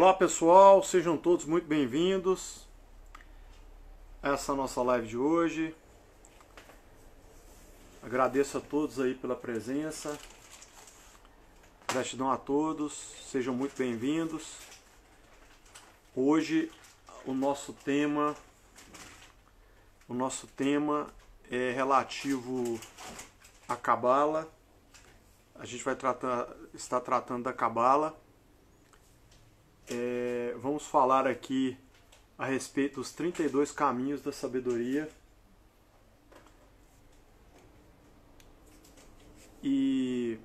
Olá pessoal, sejam todos muito bem-vindos a essa nossa live de hoje. Agradeço a todos aí pela presença, gratidão a todos, sejam muito bem-vindos. Hoje o nosso tema é relativo à Cabala. A gente vai estar tratando da Cabala. Vamos falar aqui a respeito dos 32 caminhos da sabedoria. E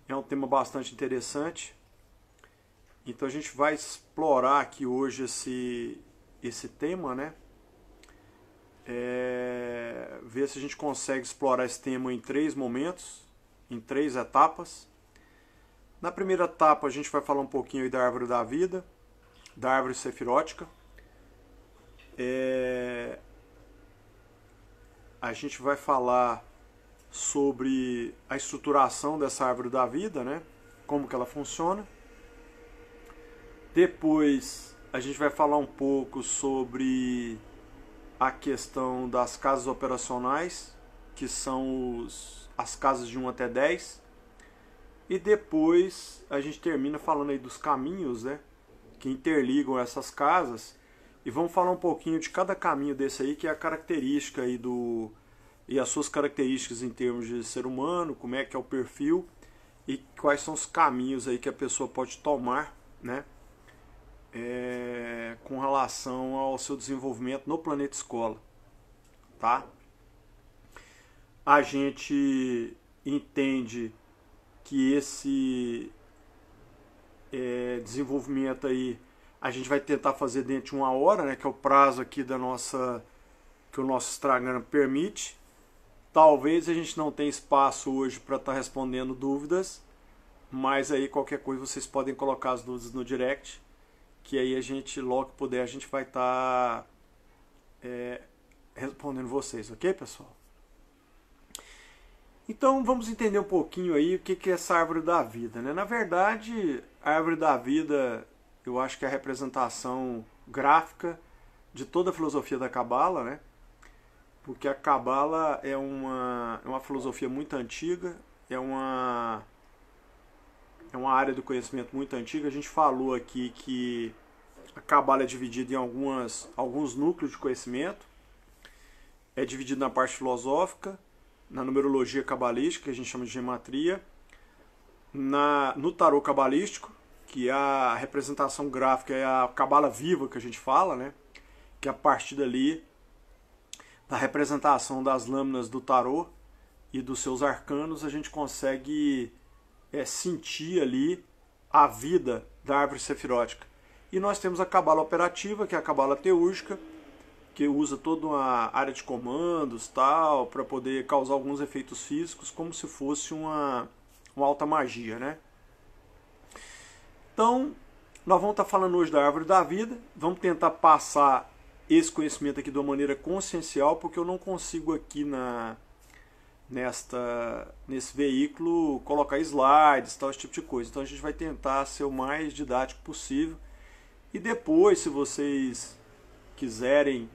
é um tema bastante interessante. Então a gente vai explorar aqui hoje esse tema, né? Ver se a gente consegue explorar esse tema em 3 momentos, em 3 etapas. Na primeira etapa a gente vai falar um pouquinho aí da árvore da vida, da árvore sefirótica. A gente vai falar sobre a estruturação dessa árvore da vida, né? Como que ela funciona. Depois a gente vai falar um pouco sobre a questão das casas operacionais, que são as casas de 1 até 10. E depois a gente termina falando aí dos caminhos, né, que interligam essas casas. E vamos falar um pouquinho de cada caminho desse aí, que é a característica aí e as suas características em termos de ser humano, como é que é o perfil e quais são os caminhos aí que a pessoa pode tomar, né, com relação ao seu desenvolvimento no planeta escola, tá? A gente entende que esse desenvolvimento aí a gente vai tentar fazer dentro de 1 hora, né, que é o prazo aqui que o nosso Instagram permite. Talvez a gente não tenha espaço hoje para estar respondendo dúvidas, mas aí qualquer coisa vocês podem colocar as dúvidas no direct, que aí a gente, logo que puder, a gente vai estar respondendo vocês, ok, pessoal? Então vamos entender um pouquinho aí o que é essa árvore da vida, né? Na verdade, a árvore da vida, eu acho que é a representação gráfica de toda a filosofia da Cabala, né? Porque a Cabala é uma filosofia muito antiga, é uma área do conhecimento muito antiga. A gente falou aqui que a Cabala é dividida em alguns núcleos de conhecimento. É dividido na parte filosófica, na numerologia cabalística, que a gente chama de gematria, no tarô cabalístico, que é a representação gráfica, é a Cabala viva que a gente fala, né? Que a partir dali, da representação das lâminas do tarô e dos seus arcanos, a gente consegue sentir ali a vida da árvore sefirótica. E nós temos a Cabala operativa, que é a Cabala teúrgica, que usa toda uma área de comandos tal, para poder causar alguns efeitos físicos, como se fosse uma alta magia, né? Então, nós vamos estar falando hoje da árvore da vida, vamos tentar passar esse conhecimento aqui de uma maneira consciencial, porque eu não consigo aqui nesse veículo colocar slides, tal, esse tipo de coisa. Então a gente vai tentar ser o mais didático possível. E depois, se vocês quiserem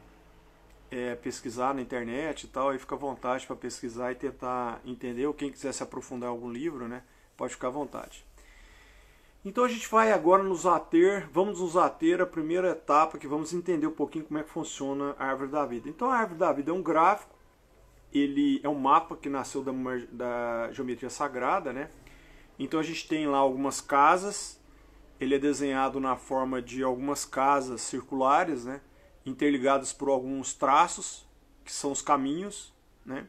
pesquisar na internet e tal, aí fica à vontade para pesquisar e tentar entender, ou quem quiser se aprofundar em algum livro, né, pode ficar à vontade. Então a gente vai agora vamos nos ater à primeira etapa, que vamos entender um pouquinho como é que funciona a árvore da vida. Então a árvore da vida é um gráfico, ele é um mapa que nasceu da geometria sagrada, né? Então a gente tem lá algumas casas, ele é desenhado na forma de algumas casas circulares, né, interligadas por alguns traços, que são os caminhos, né?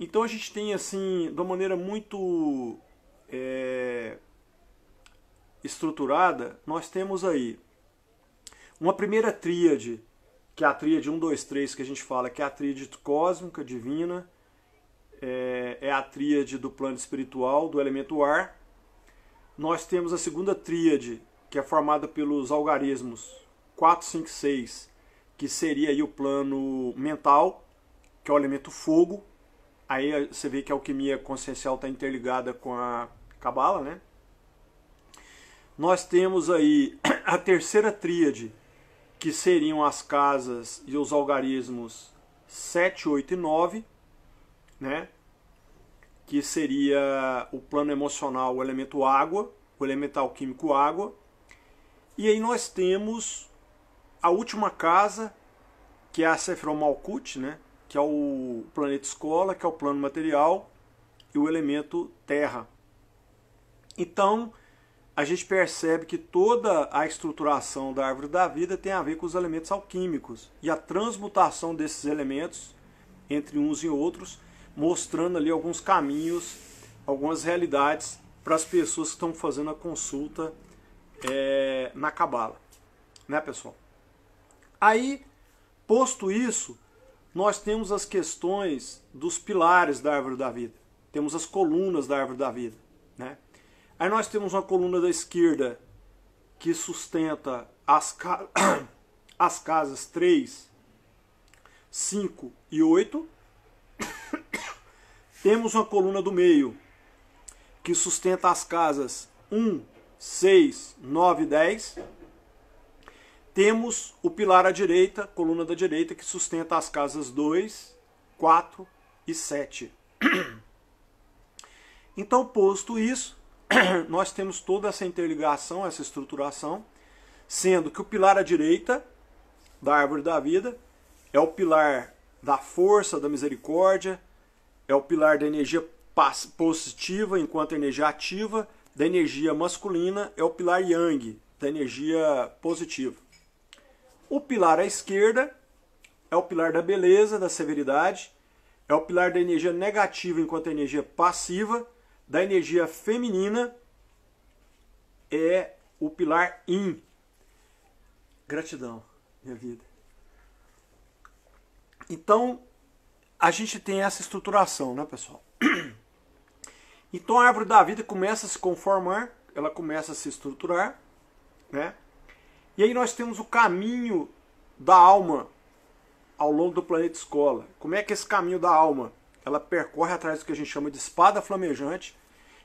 Então a gente tem, assim, de uma maneira muito estruturada, nós temos aí uma primeira tríade, que é a tríade 1, 2, 3, que a gente fala que é a tríade cósmica, divina, é a tríade do plano espiritual, do elemento ar. Nós temos a segunda tríade, que é formada pelos algarismos 4, 5, 6, que seria aí o plano mental, que é o elemento fogo. Aí você vê que a alquimia consciencial está interligada com a Cabala, né? Nós temos aí a terceira tríade, que seriam as casas e os algarismos 7, 8 e 9, né? Que seria o plano emocional, o elemento água, o elemental químico água. E aí nós temos a última casa, que é a Sefirot Malkut, né? Que é o planeta escola, que é o plano material, e o elemento terra. Então, a gente percebe que toda a estruturação da árvore da vida tem a ver com os elementos alquímicos e a transmutação desses elementos entre uns e outros, mostrando ali alguns caminhos, algumas realidades para as pessoas que estão fazendo a consulta na Cabala, né, pessoal? Aí, posto isso, nós temos as questões dos pilares da árvore da vida, temos as colunas da árvore da vida, né? Aí nós temos uma coluna da esquerda que sustenta as casas 3, 5 e 8. Temos uma coluna do meio que sustenta as casas 1, 6, 9 e 10. Temos o pilar à direita, coluna da direita, que sustenta as casas 2, 4 e 7. Então, posto isso, nós temos toda essa interligação, essa estruturação, sendo que o pilar à direita da árvore da vida é o pilar da força, da misericórdia, é o pilar da energia positiva enquanto energia ativa, da energia masculina é o pilar yang, da energia positiva. O pilar à esquerda é o pilar da beleza, da severidade, é o pilar da energia negativa enquanto energia passiva, da energia feminina é o pilar yin. Gratidão, minha vida. Então, a gente tem essa estruturação, né, pessoal? Então a árvore da vida começa a se conformar, ela começa a se estruturar, né? E aí nós temos o caminho da alma ao longo do planeta escola. Como é que esse caminho da alma, ela percorre atrás do que a gente chama de espada flamejante,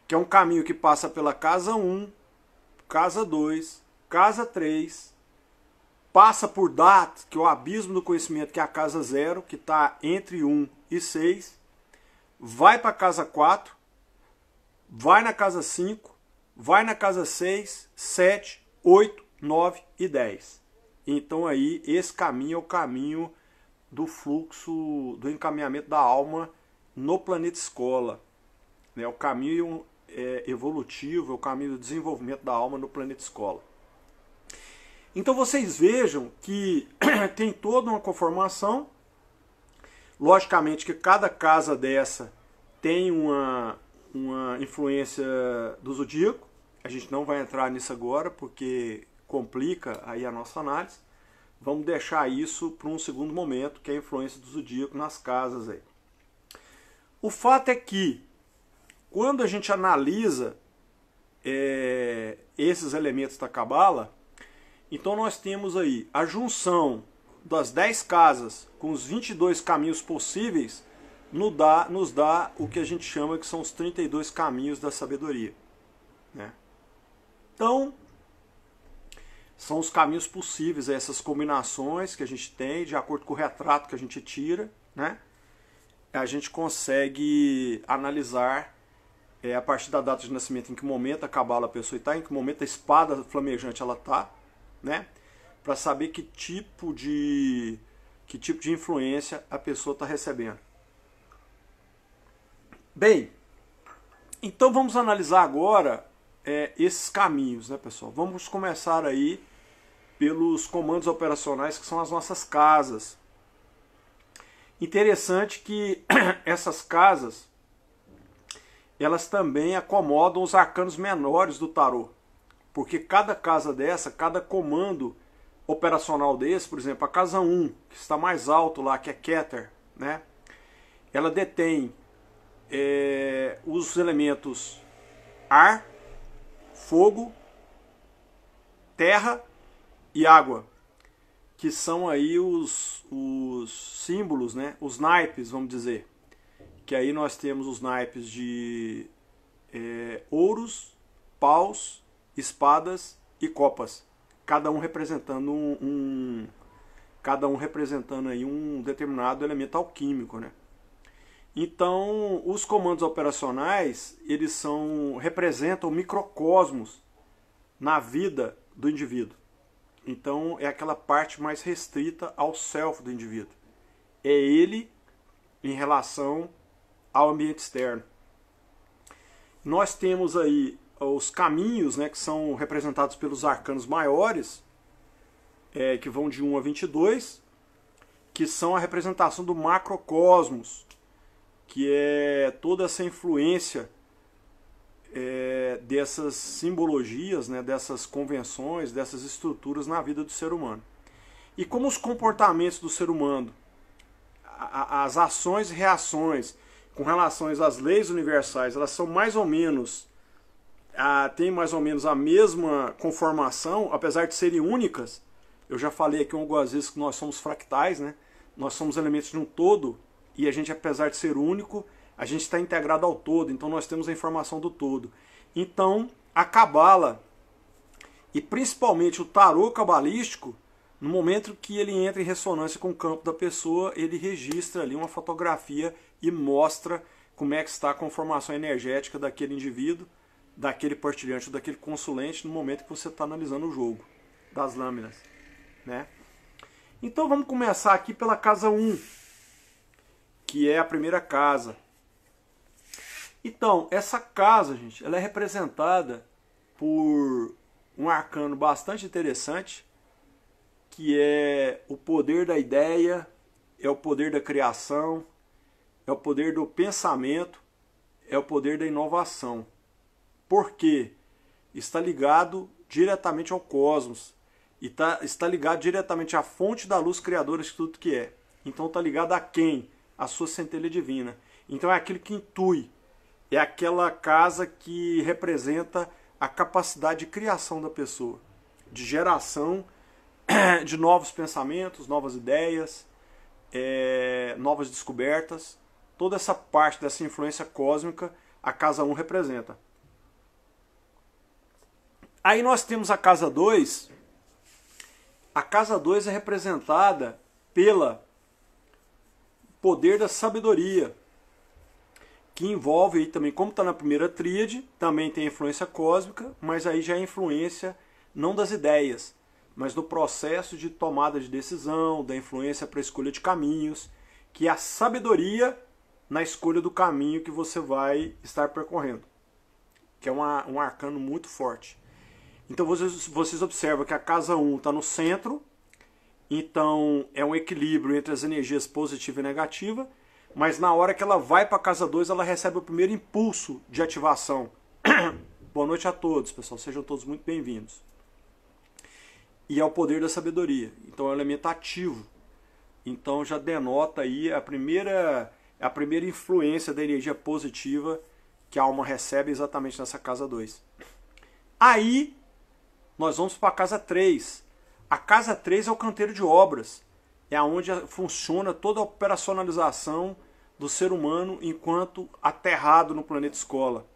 que é um caminho que passa pela casa 1, casa 2, casa 3, passa por Dat, que é o abismo do conhecimento, que é a casa 0, que está entre 1 e 6, vai para a casa 4, vai na casa 5, vai na casa 6, 7, 8, 9 e 10. Então aí esse caminho é o caminho do fluxo, do encaminhamento da alma no planeta escola. É o caminho evolutivo, é o caminho do desenvolvimento da alma no planeta escola. Então vocês vejam que tem toda uma conformação. Logicamente que cada casa dessa tem uma influência do zodíaco. A gente não vai entrar nisso agora porque complica aí a nossa análise. Vamos deixar isso para um segundo momento, que é a influência do zodíaco nas casas aí. O fato é que quando a gente analisa esses elementos da Cabala, então nós temos aí a junção das 10 casas com os 22 caminhos possíveis, nos dá o que a gente chama que são os 32 caminhos da sabedoria, né? Então, são os caminhos possíveis, essas combinações que a gente tem, de acordo com o retrato que a gente tira, né? A gente consegue analisar a partir da data de nascimento, em que momento a Cabala a pessoa está, em que momento a espada flamejante ela está, né? Para saber que tipo de influência a pessoa está recebendo. Bem, então vamos analisar agora esses caminhos, né, pessoal? Vamos começar aí pelos comandos operacionais, que são as nossas casas. Interessante que essas casas, elas também acomodam os arcanos menores do tarô. Porque cada casa dessa, cada comando operacional desse, por exemplo, a casa 1, que está mais alto lá, que é Keter, né? Ela detém os elementos ar, fogo, terra e água, que são aí os símbolos, né? Os naipes, vamos dizer. Que aí nós temos os naipes de ouros, paus espadas e copas, cada um representando cada um representando aí um determinado elemento alquímico, né? Então, os comandos operacionais, eles representam microcosmos na vida do indivíduo. Então, é aquela parte mais restrita ao self do indivíduo. É ele em relação ao ambiente externo. Nós temos aí os caminhos, né, que são representados pelos arcanos maiores, que vão de 1 a 22, que são a representação do macrocosmos, que é toda essa influência dessas simbologias, né, dessas convenções, dessas estruturas na vida do ser humano. E como os comportamentos do ser humano, as ações e reações com relação às leis universais, elas são mais ou menos, têm mais ou menos a mesma conformação, apesar de serem únicas. Eu já falei aqui algumas vezes que nós somos fractais, né? Nós somos elementos de um todo, e a gente, apesar de ser único, a gente está integrado ao todo, então nós temos a informação do todo. Então, a Cabala, e principalmente o tarô cabalístico, no momento que ele entra em ressonância com o campo da pessoa, ele registra ali uma fotografia e mostra como é que está a conformação energética daquele indivíduo, daquele partilhante, daquele consulente, no momento que você está analisando o jogo das lâminas, né? Então vamos começar aqui pela casa 1, que é a primeira casa. Então, essa casa, gente, ela é representada por um arcano bastante interessante, que é o poder da ideia, é o poder da criação, é o poder do pensamento, é o poder da inovação. Por quê? Está ligado diretamente ao cosmos, e está ligado diretamente à fonte da luz criadora de tudo que é. Então está ligado a quem? A sua centelha divina. Então é aquilo que intui, é aquela casa que representa a capacidade de criação da pessoa, de geração de novos pensamentos, novas ideias, novas descobertas. Toda essa parte dessa influência cósmica a casa 1 representa. Aí nós temos a casa 2. A casa 2 é representada pelo poder da sabedoria, que envolve aí também, como está na primeira tríade, também tem influência cósmica, mas aí já é influência não das ideias, mas do processo de tomada de decisão, da influência para a escolha de caminhos, que é a sabedoria na escolha do caminho que você vai estar percorrendo, que é um arcano muito forte. Então vocês observam que a casa 1 está no centro, então é um equilíbrio entre as energias positiva e negativa, mas na hora que ela vai para a casa 2, ela recebe o primeiro impulso de ativação. Boa noite a todos, pessoal, sejam todos muito bem-vindos. E é o poder da sabedoria, então é um elemento ativo. Então já denota aí a primeira influência da energia positiva que a alma recebe exatamente nessa casa 2. Aí nós vamos para a casa 3. A casa 3 é o canteiro de obras. É onde funciona toda a operacionalização do ser humano enquanto aterrado no planeta escola.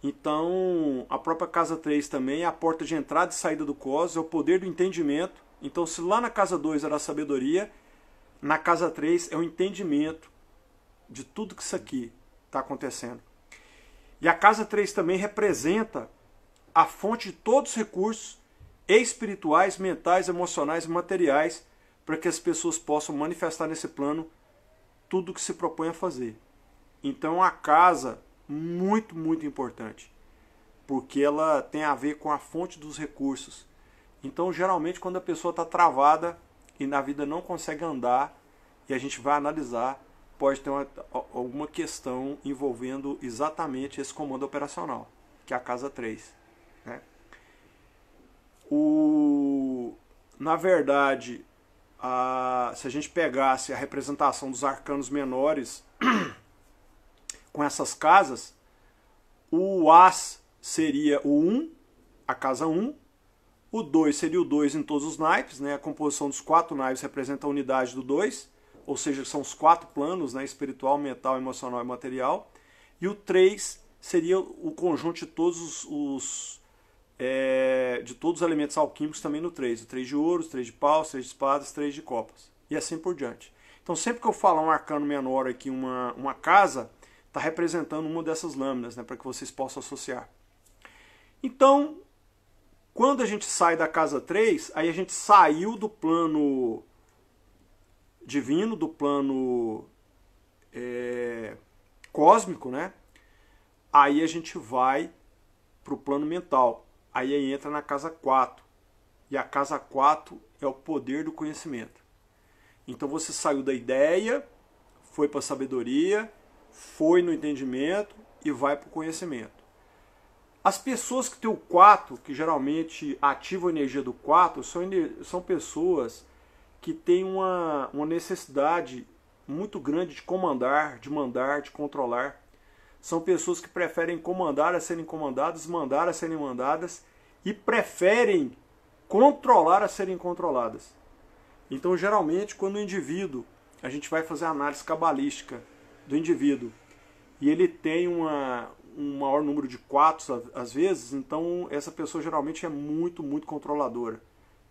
Então, a própria casa 3 também é a porta de entrada e saída do cosmos, é o poder do entendimento. Então, se lá na casa 2 era a sabedoria, na casa 3 é o entendimento de tudo que isso aqui está acontecendo. E a casa 3 também representa a fonte de todos os recursos espirituais, mentais, emocionais e materiais para que as pessoas possam manifestar nesse plano tudo o que se propõe a fazer. Então, a casa muito, muito importante, porque ela tem a ver com a fonte dos recursos. Então, geralmente, quando a pessoa está travada e na vida não consegue andar, e a gente vai analisar, pode ter alguma questão envolvendo exatamente esse comando operacional, que é a casa 3. Né? Na verdade, se a gente pegasse a representação dos arcanos menores com essas casas, o As seria o 1, a casa 1, o 2 seria o 2 em todos os naipes, né? A composição dos 4 naipes representa a unidade do 2, ou seja, são os 4 planos, né? Espiritual, mental, emocional e material, e o 3 seria o conjunto de todos de todos os elementos alquímicos também no 3. O 3 de ouros, 3 de paus, 3 de espadas, 3 de copas. E assim por diante. Então sempre que eu falar um arcano menor aqui, uma casa, está representando uma dessas lâminas, né, para que vocês possam associar. Então, quando a gente sai da casa 3, aí a gente saiu do plano divino, do plano cósmico, né? Aí a gente vai para o plano mental. Aí entra na casa 4. E a casa 4 é o poder do conhecimento. Então você saiu da ideia, foi para a sabedoria, foi no entendimento e vai para o conhecimento. As pessoas que têm o 4, que geralmente ativam a energia do 4, são pessoas que têm uma necessidade muito grande de comandar, de mandar, de controlar. São pessoas que preferem comandar a serem comandadas, mandar a serem mandadas e preferem controlar a serem controladas. Então, geralmente, quando o indivíduo, a gente vai fazer a análise cabalística do indivíduo, e ele tem um maior número de 4, às vezes, então essa pessoa geralmente é muito, muito controladora.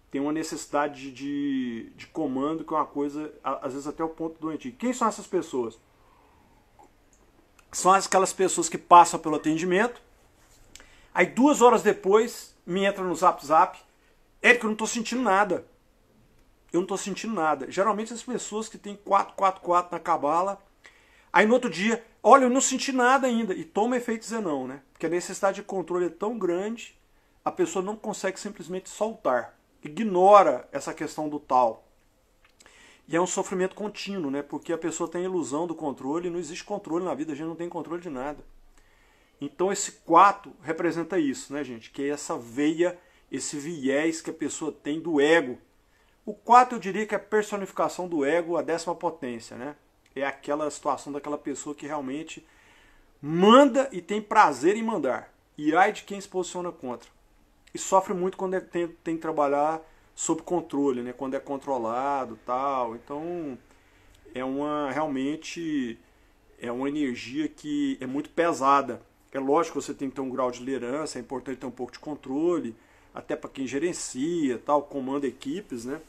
Tem uma necessidade de comando, que é uma coisa, às vezes até o ponto doentio. Quem são essas pessoas? São aquelas pessoas que passam pelo atendimento, aí 2 horas depois me entra no Zap, Érico, eu não estou sentindo nada. Eu não estou sentindo nada. Geralmente as pessoas que têm 4 na cabala, aí no outro dia, olha, eu não senti nada ainda. E toma efeito Zenão, né? Porque a necessidade de controle é tão grande, a pessoa não consegue simplesmente soltar. Ignora essa questão do tal. E é um sofrimento contínuo, né? Porque a pessoa tem a ilusão do controle, e não existe controle na vida, a gente não tem controle de nada. Então esse 4 representa isso, né, gente? Que é essa veia, esse viés que a pessoa tem do ego. O 4 eu diria que é a personificação do ego, a 10ª potência, né? É aquela situação daquela pessoa que realmente manda e tem prazer em mandar. E ai de quem se posiciona contra. E sofre muito quando tem que trabalhar sob controle, né? Quando é controlado, tal. Então realmente é uma energia que é muito pesada. É lógico que você tem que ter um grau de liderança, é importante ter um pouco de controle, até para quem gerencia, tal, comanda equipes, né?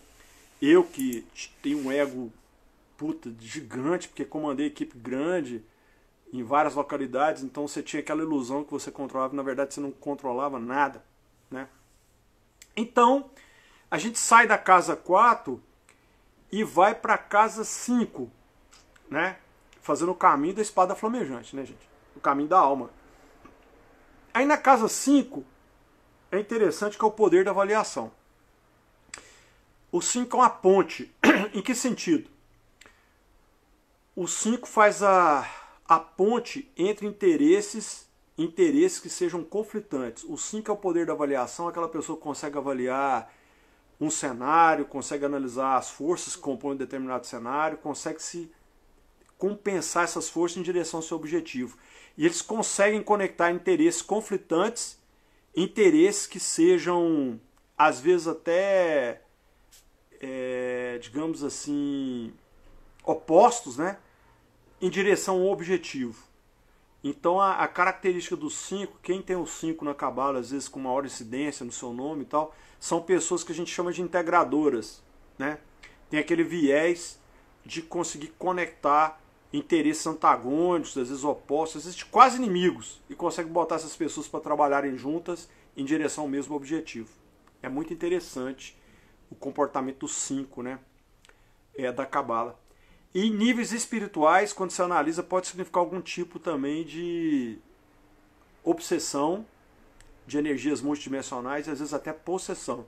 Eu que tenho um ego gigante, porque comandei equipe grande em várias localidades, então você tinha aquela ilusão que você controlava, na verdade você não controlava nada, né? Então, a gente sai da casa 4 e vai para a casa 5, né? Fazendo o caminho da espada flamejante, né, gente? O caminho da alma. Aí na casa 5 é interessante que é o poder da avaliação. O 5 é uma ponte. Em que sentido? O 5 faz a ponte entre interesses que sejam conflitantes. O 5 é o poder da avaliação, aquela pessoa que consegue avaliar um cenário, consegue analisar as forças que compõem um determinado cenário, consegue se compensar essas forças em direção ao seu objetivo. E eles conseguem conectar interesses conflitantes, interesses que sejam, às vezes até, digamos assim, opostos, né? Em direção ao objetivo. Então a característica do 5, quem tem o 5 na cabala, às vezes com maior incidência no seu nome e tal, são pessoas que a gente chama de integradoras, né? Tem aquele viés de conseguir conectar interesses antagônicos, às vezes opostos, às vezes quase inimigos, e consegue botar essas pessoas para trabalharem juntas em direção ao mesmo objetivo. É muito interessante o comportamento do 5, né? Da cabala. E em níveis espirituais, quando você analisa, pode significar algum tipo também de obsessão de energias multidimensionais e às vezes até possessão.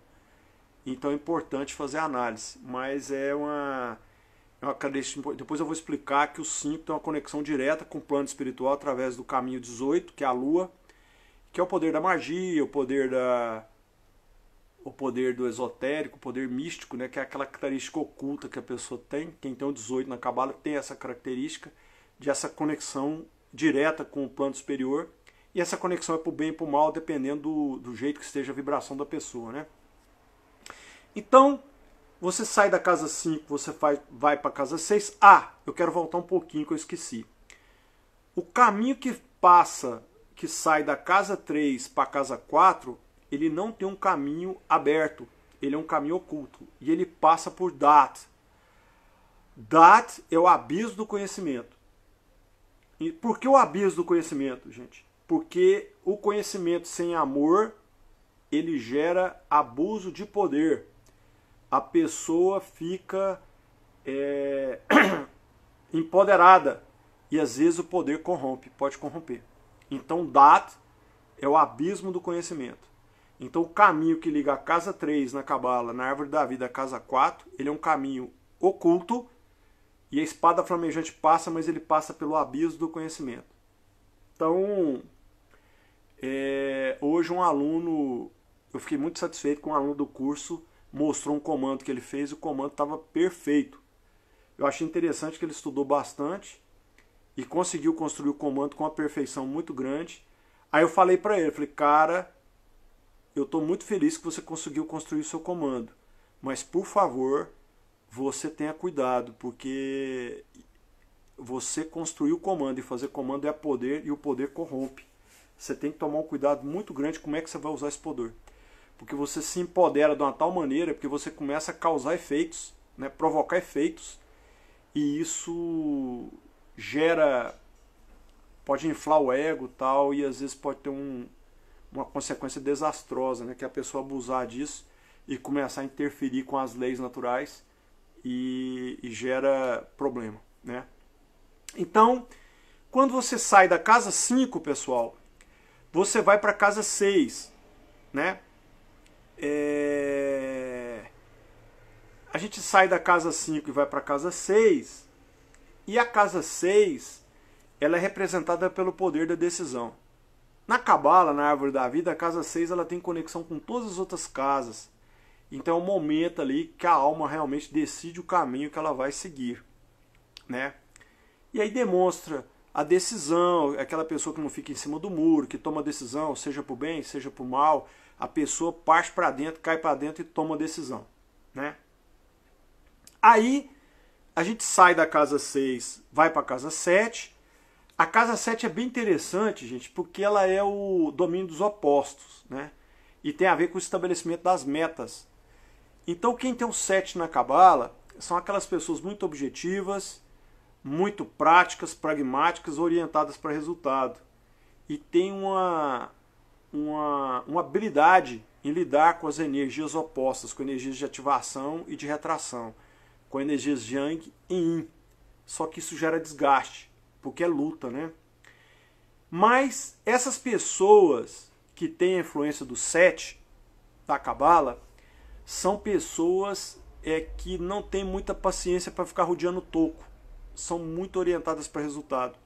Então é importante fazer a análise. Mas é uma característica. Depois eu vou explicar que o 5 tem uma conexão direta com o plano espiritual através do caminho 18, que é a lua, que é o poder da magia, o poder do esotérico, o poder místico, né, que é aquela característica oculta que a pessoa tem. Quem tem o 18 na cabala tem essa característica de essa conexão direta com o plano superior. E essa conexão é para o bem e para o mal, dependendo do jeito que esteja a vibração da pessoa, né? Então, você sai da casa 5, você vai para a casa 6. Eu quero voltar um pouquinho que eu esqueci. O caminho que sai da casa 3 para a casa 4 ele não tem um caminho aberto, ele é um caminho oculto, e ele passa por Dat. Dat é o abismo do conhecimento. E por que o abismo do conhecimento, gente? Porque o conhecimento sem amor, ele gera abuso de poder. A pessoa fica empoderada, e às vezes o poder corrompe, pode corromper. Então Dat é o abismo do conhecimento. Então o caminho que liga a casa 3 na Cabala, na árvore da vida, a casa 4, ele é um caminho oculto, e a espada flamejante passa, mas ele passa pelo abismo do conhecimento. Então, hoje um aluno, eu fiquei muito satisfeito com um aluno do curso, mostrou um comando que ele fez e o comando estava perfeito. Eu achei interessante que ele estudou bastante e conseguiu construir o comando com uma perfeição muito grande. Aí eu falei para ele, falei, cara, eu estou muito feliz que você conseguiu construir o seu comando, mas por favor, você tenha cuidado, porque você construir o comando e fazer comando é poder, e o poder corrompe. Você tem que tomar um cuidado muito grande como é que você vai usar esse poder. Porque você se empodera de uma tal maneira, porque você começa a causar efeitos, né, provocar efeitos, e isso pode inflar o ego e tal, e às vezes pode ter uma consequência desastrosa, né, que é a pessoa abusar disso e começar a interferir com as leis naturais e gera problema, né? Então, quando você sai da casa 5, pessoal, você vai para a casa 6, né? A gente sai da casa 5 e vai para a casa 6, e a casa 6 ela é representada pelo poder da decisão. Na Cabala, na árvore da vida, a casa 6 ela tem conexão com todas as outras casas. Então é um momento ali que a alma realmente decide o caminho que ela vai seguir, né? E aí demonstra a decisão, aquela pessoa que não fica em cima do muro, que toma decisão, seja para o bem, seja para o mal, a pessoa parte para dentro, cai para dentro e toma decisão, né? Aí a gente sai da casa 6, vai para a casa 7. A casa 7 é bem interessante, gente, porque ela é o domínio dos opostos, né? E tem a ver com o estabelecimento das metas. Então quem tem o 7 na Cabala são aquelas pessoas muito objetivas, muito práticas, pragmáticas, orientadas para resultado. E tem uma habilidade em lidar com as energias opostas, com energias de ativação e de retração, com energias Yang e Yin. Só que isso gera desgaste, porque é luta, né? Mas essas pessoas que têm a influência do 7 da Cabala são pessoas que não têm muita paciência para ficar rodeando o toco. São muito orientadas para resultado.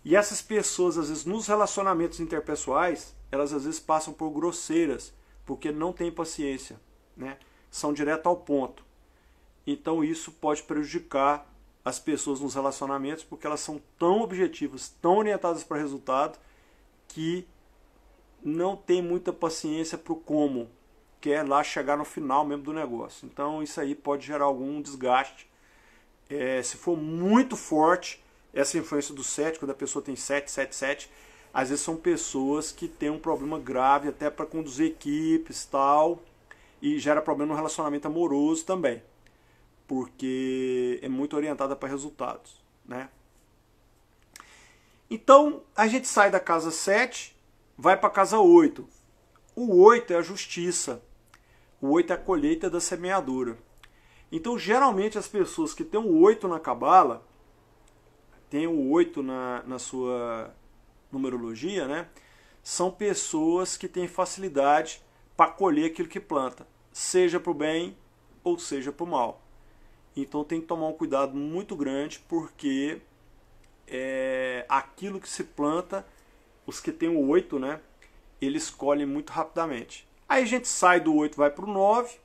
E essas pessoas, às vezes, nos relacionamentos interpessoais, elas às vezes passam por grosseiras, porque não têm paciência, né? São direto ao ponto. Então isso pode prejudicar as pessoas nos relacionamentos, porque elas são tão objetivas, tão orientadas para resultado, que não tem muita paciência para o como, que é lá chegar no final mesmo do negócio. Então isso aí pode gerar algum desgaste. Se for muito forte essa influência do 7, quando a pessoa tem 7, 7, 7, às vezes são pessoas que têm um problema grave até para conduzir equipes e tal, e gera problema no relacionamento amoroso também, porque é muito orientada para resultados, né? Então a gente sai da casa 7, vai para a casa 8. O 8 é a justiça, o 8 é a colheita da semeadura. Então geralmente as pessoas que têm o 8 na Cabala, tem o 8 na sua numerologia, né? São pessoas que têm facilidade para colher aquilo que planta, seja para o bem ou seja para o mal. Então tem que tomar um cuidado muito grande, porque aquilo que se planta, os que têm o 8, né, eles colhem muito rapidamente. Aí a gente sai do 8 e vai para o 9.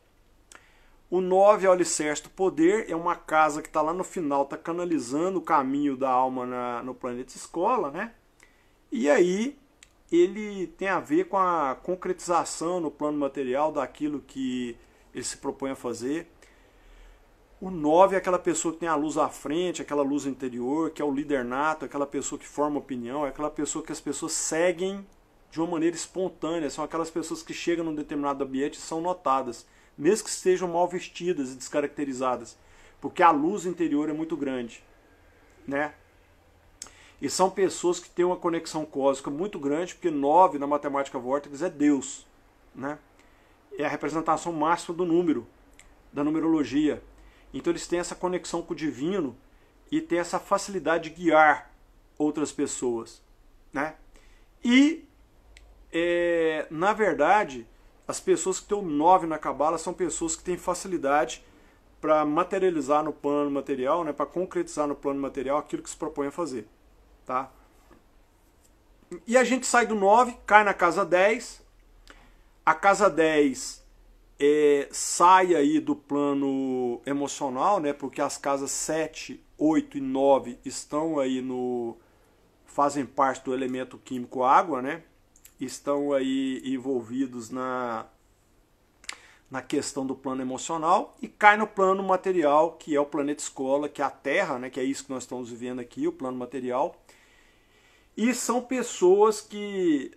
O 9 é o alicerce do poder, é uma casa que está lá no final, está canalizando o caminho da alma no planeta escola, né? E aí ele tem a ver com a concretização no plano material daquilo que ele se propõe a fazer. O 9 é aquela pessoa que tem a luz à frente, aquela luz interior, que é o líder nato, aquela pessoa que forma opinião, é aquela pessoa que as pessoas seguem de uma maneira espontânea, são aquelas pessoas que chegam num determinado ambiente e são notadas, mesmo que estejam mal vestidas e descaracterizadas, porque a luz interior é muito grande, né? E são pessoas que têm uma conexão cósmica muito grande, porque 9 na matemática vórtice é Deus, né? É a representação máxima do número, da numerologia. Então eles têm essa conexão com o divino e têm essa facilidade de guiar outras pessoas, né? E, na verdade, as pessoas que têm o 9 na Cabala são pessoas que têm facilidade para materializar no plano material, né? Para concretizar no plano material aquilo que se propõe a fazer, tá? E a gente sai do 9, cai na casa 10. A casa 10 sai aí do plano emocional, né? Porque as casas 7, 8 e 9 estão aí fazem parte do elemento químico água, né? Estão aí envolvidos na questão do plano emocional e cai no plano material, que é o planeta escola, que é a Terra, né? Que é isso que nós estamos vivendo aqui, o plano material. E são as pessoas que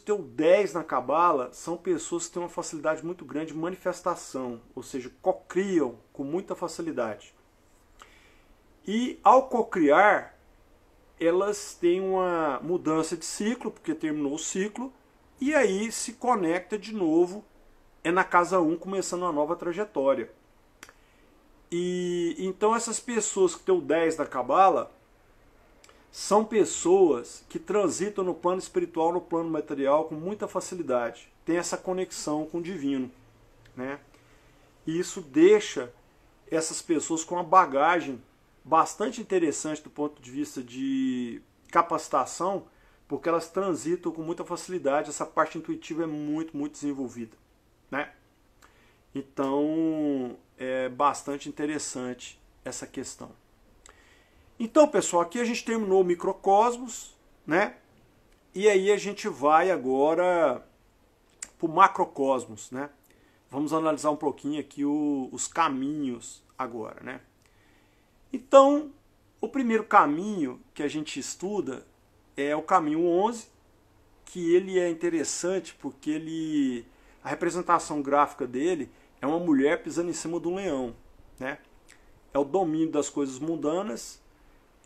têm o 10 na Cabala, são pessoas que têm uma facilidade muito grande de manifestação, ou seja, cocriam com muita facilidade. E ao cocriar, elas têm uma mudança de ciclo, porque terminou o ciclo, e aí se conecta de novo, na casa 1, começando uma nova trajetória. E então essas pessoas que têm o 10 na Cabala, são pessoas que transitam no plano espiritual, no plano material com muita facilidade. Tem essa conexão com o divino, né? E isso deixa essas pessoas com uma bagagem bastante interessante do ponto de vista de capacitação, porque elas transitam com muita facilidade. Essa parte intuitiva é muito, muito desenvolvida, né? Então é bastante interessante essa questão. Então, pessoal, aqui a gente terminou o microcosmos, né? E aí a gente vai agora para o macrocosmos, né? Vamos analisar um pouquinho aqui os caminhos agora, né? Então, o primeiro caminho que a gente estuda é o caminho 11, que ele é interessante porque a representação gráfica dele é uma mulher pisando em cima de um leão, né? É o domínio das coisas mundanas,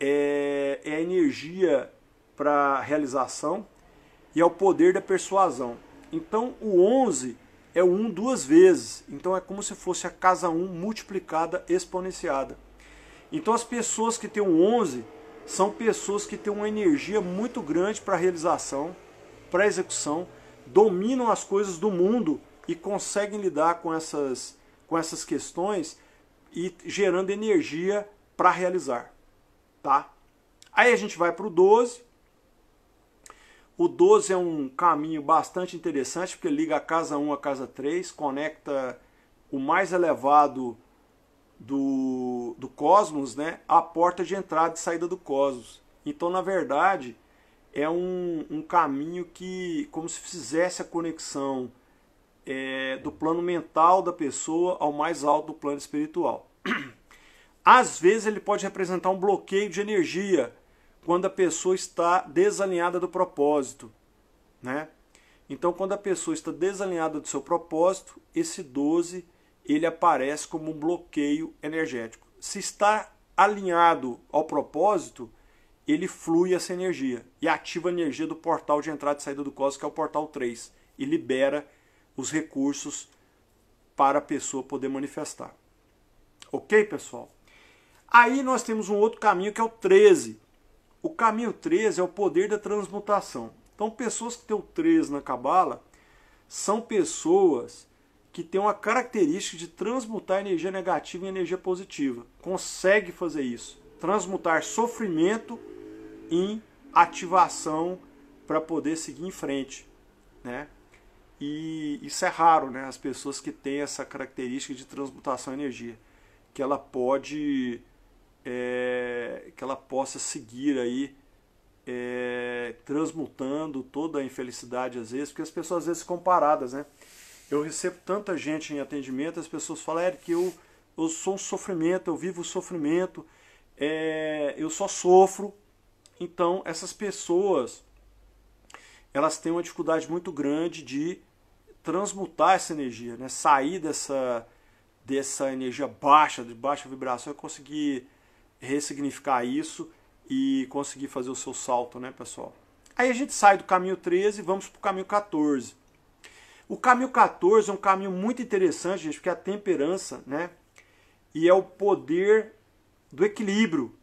é a energia para realização e é o poder da persuasão. Então o 11 é o 1 duas vezes, então é como se fosse a casa 1 multiplicada, exponenciada. Então as pessoas que têm o 11 são pessoas que têm uma energia muito grande para realização, para execução, dominam as coisas do mundo e conseguem lidar com essas questões e gerando energia para realizar. Tá? Aí a gente vai para o 12. O 12 é um caminho bastante interessante, porque liga a casa 1 à casa 3, conecta o mais elevado do cosmos, né, à porta de entrada e saída do cosmos. Então, na verdade, é um caminho que, como se fizesse a conexão do plano mental da pessoa ao mais alto do plano espiritual. Às vezes ele pode representar um bloqueio de energia quando a pessoa está desalinhada do propósito, né? Então, quando a pessoa está desalinhada do seu propósito, esse 12 ele aparece como um bloqueio energético. Se está alinhado ao propósito, ele flui essa energia e ativa a energia do portal de entrada e saída do cosmos, que é o portal 3, e libera os recursos para a pessoa poder manifestar. Ok, pessoal? Aí nós temos um outro caminho que é o 13. O caminho 13 é o poder da transmutação. Então, pessoas que têm o 13 na Cabala são pessoas que têm uma característica de transmutar energia negativa em energia positiva. Consegue fazer isso. Transmutar sofrimento em ativação para poder seguir em frente, né? E isso é raro, né? As pessoas que têm essa característica de transmutação em energia. Que ela possa seguir aí transmutando toda a infelicidade às vezes, porque as pessoas às vezes ficam paradas, né? Eu recebo tanta gente em atendimento, as pessoas falam, Eric, eu sou um sofrimento, eu vivo o sofrimento, eu só sofro. Então essas pessoas elas têm uma dificuldade muito grande de transmutar essa energia, né? Sair dessa energia baixa, de baixa vibração, e conseguir ressignificar isso e conseguir fazer o seu salto, né, pessoal? Aí a gente sai do caminho 13 e vamos para o caminho 14. O caminho 14 é um caminho muito interessante, gente, porque é a temperança, né? E é o poder do equilíbrio.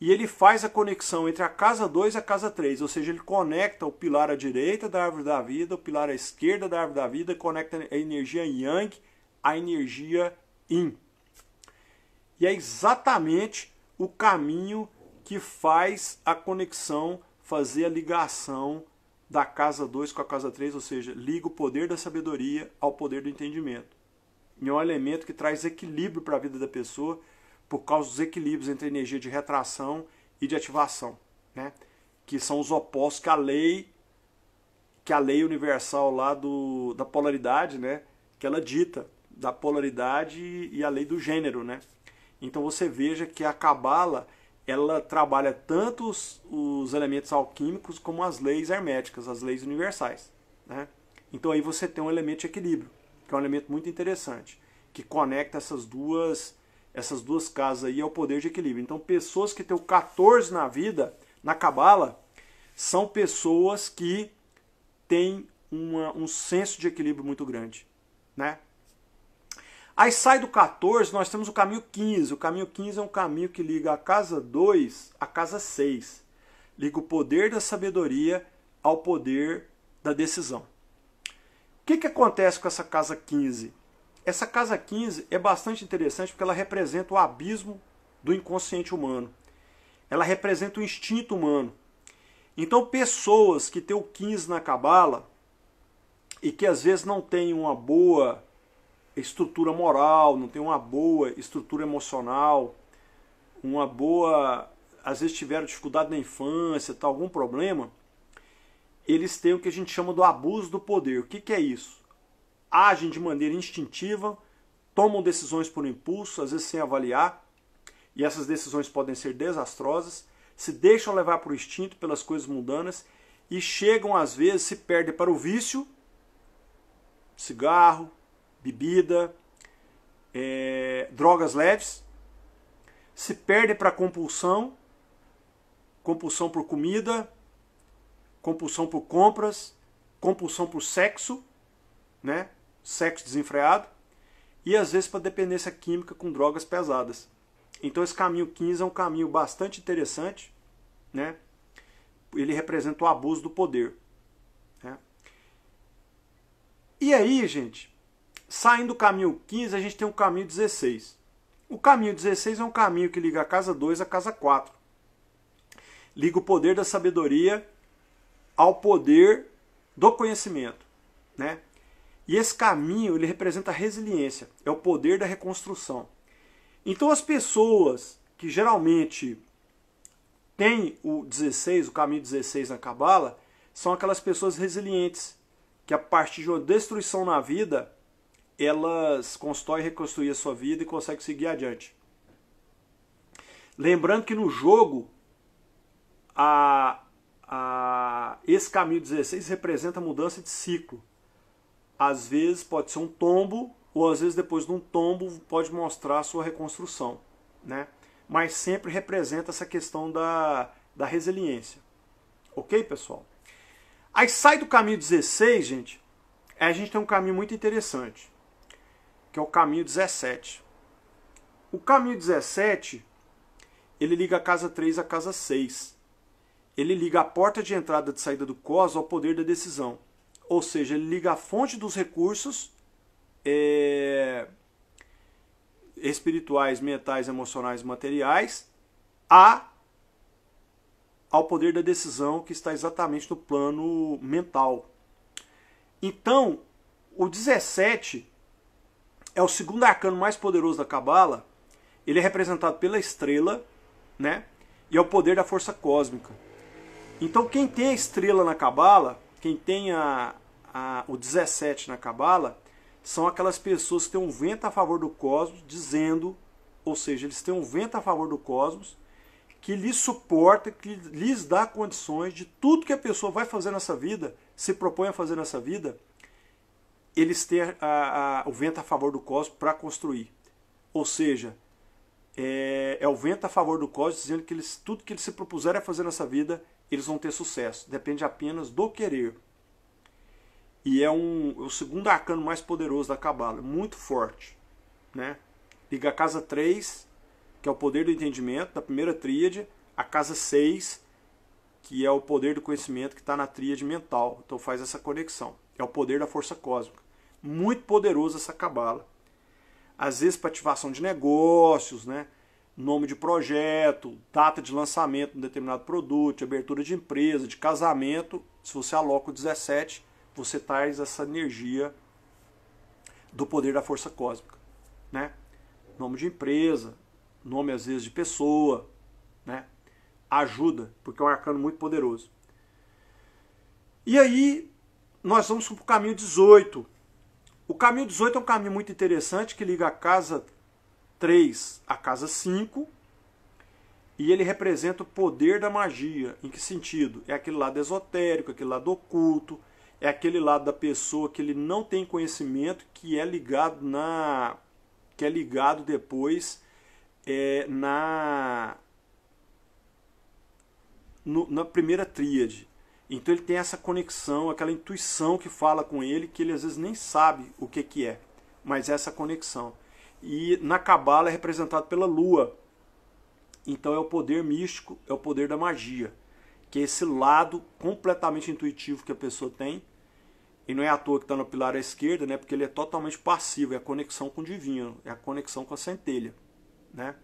E ele faz a conexão entre a casa 2 e a casa 3, ou seja, ele conecta o pilar à direita da árvore da vida, o pilar à esquerda da árvore da vida, conecta a energia Yang à energia Yin. E é exatamente o caminho que faz a conexão, fazer a ligação da casa 2 com a casa 3, ou seja, liga o poder da sabedoria ao poder do entendimento. E é um elemento que traz equilíbrio para a vida da pessoa, por causa dos equilíbrios entre a energia de retração e de ativação, né? Que são os opostos que a lei universal lá da polaridade, né? Que ela dita, da polaridade e a lei do gênero, né? Então você veja que a Cabala, ela trabalha tanto os elementos alquímicos como as leis herméticas, as leis universais, né? Então aí você tem um elemento de equilíbrio, que é um elemento muito interessante, que conecta essas duas casas aí ao poder de equilíbrio. Então, pessoas que têm o 14 na vida, na Cabala, são pessoas que têm um senso de equilíbrio muito grande, né? Aí sai do 14, nós temos o caminho 15. O caminho 15 é um caminho que liga a casa 2 à casa 6. Liga o poder da sabedoria ao poder da decisão. O que acontece com essa casa 15? Essa casa 15 é bastante interessante porque ela representa o abismo do inconsciente humano. Ela representa o instinto humano. Então, pessoas que têm o 15 na Cabala e que às vezes não têm uma boa estrutura moral, não têm uma boa estrutura emocional, às vezes tiveram dificuldade na infância, tá, algum problema, eles têm o que a gente chama do abuso do poder. O que é isso? Agem de maneira instintiva, tomam decisões por impulso, às vezes sem avaliar, e essas decisões podem ser desastrosas, se deixam levar por instinto, pelas coisas mundanas, e chegam às vezes, se perdem para o vício, cigarro, bebida, drogas leves, se perdem para a compulsão por comida, compulsão por compras, compulsão por sexo, né? Sexo desenfreado, e às vezes para dependência química com drogas pesadas. Então esse caminho 15 é um caminho bastante interessante, né? Ele representa o abuso do poder, né? E aí, gente, saindo do caminho 15, a gente tem o caminho 16. O caminho 16 é um caminho que liga a casa 2 à casa 4. Liga o poder da sabedoria ao poder do conhecimento, né? E esse caminho, ele representa a resiliência, é o poder da reconstrução. Então as pessoas que geralmente têm o 16, o caminho 16 na Cabala, são aquelas pessoas resilientes, que a partir de uma destruição na vida, elas constroem e reconstruem a sua vida e conseguem seguir adiante. Lembrando que no jogo, esse caminho 16 representa a mudança de ciclo. Às vezes pode ser um tombo, ou às vezes depois de um tombo pode mostrar a sua reconstrução, né? Mas sempre representa essa questão da resiliência. Ok, pessoal? Aí sai do caminho 16, gente, a gente tem um caminho muito interessante, que é o caminho 17. O caminho 17, ele liga a casa 3 à casa 6. Ele liga a porta de entrada e de saída do cosmos ao poder da decisão. Ou seja, ele liga a fonte dos recursos espirituais, mentais, emocionais e materiais ao poder da decisão, que está exatamente no plano mental. Então, o 17 é o segundo arcano mais poderoso da Cabala. Ele é representado pela estrela, né? E é o poder da força cósmica. Então, quem tem a estrela na Cabala, quem tem o 17 na Cabala, são aquelas pessoas que têm um vento a favor do cosmos, dizendo, ou seja, eles têm um vento a favor do cosmos, que lhes suporta, que lhes dá condições de tudo que a pessoa vai fazer nessa vida, se propõe a fazer nessa vida, eles têm o vento a favor do cosmos para construir. Ou seja, é o vento a favor do cosmos dizendo que tudo que eles se propuserem a fazer nessa vida, eles vão ter sucesso. Depende apenas do querer. E é o segundo arcano mais poderoso da Cabala, muito forte, né? Liga a casa 3, que é o poder do entendimento, da primeira tríade, a casa 6, que é o poder do conhecimento, que está na tríade mental. Então faz essa conexão. É o poder da força cósmica. Muito poderoso essa Cabala. Às vezes para ativação de negócios, né? Nome de projeto, data de lançamento de um determinado produto, de abertura de empresa, de casamento. Se você aloca o 17, você traz essa energia do poder da força cósmica, né? Nome de empresa, nome às vezes de pessoa, né? Ajuda, porque é um arcano muito poderoso. E aí nós vamos para o caminho 18. O caminho 18 é um caminho muito interessante que liga a casa 3 à casa 5, e ele representa o poder da magia. Em que sentido? É aquele lado esotérico, aquele lado oculto, é aquele lado da pessoa que ele não tem conhecimento, que é ligado depois na primeira tríade. Então ele tem essa conexão, aquela intuição que fala com ele, que ele às vezes nem sabe o que é, mas essa conexão. E na Cabala é representado pela lua. Então é o poder místico, é o poder da magia, que é esse lado completamente intuitivo que a pessoa tem. E não é à toa que está no pilar à esquerda, né? Porque ele é totalmente passivo, é a conexão com o divino, é a conexão com a centelha, né?